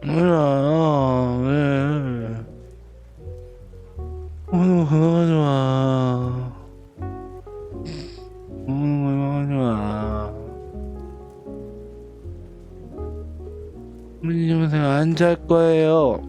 뭐야, 왜? 오늘 그만하지 마. 오늘 그만하지 마. 우리 집에서 안 잘 거예요.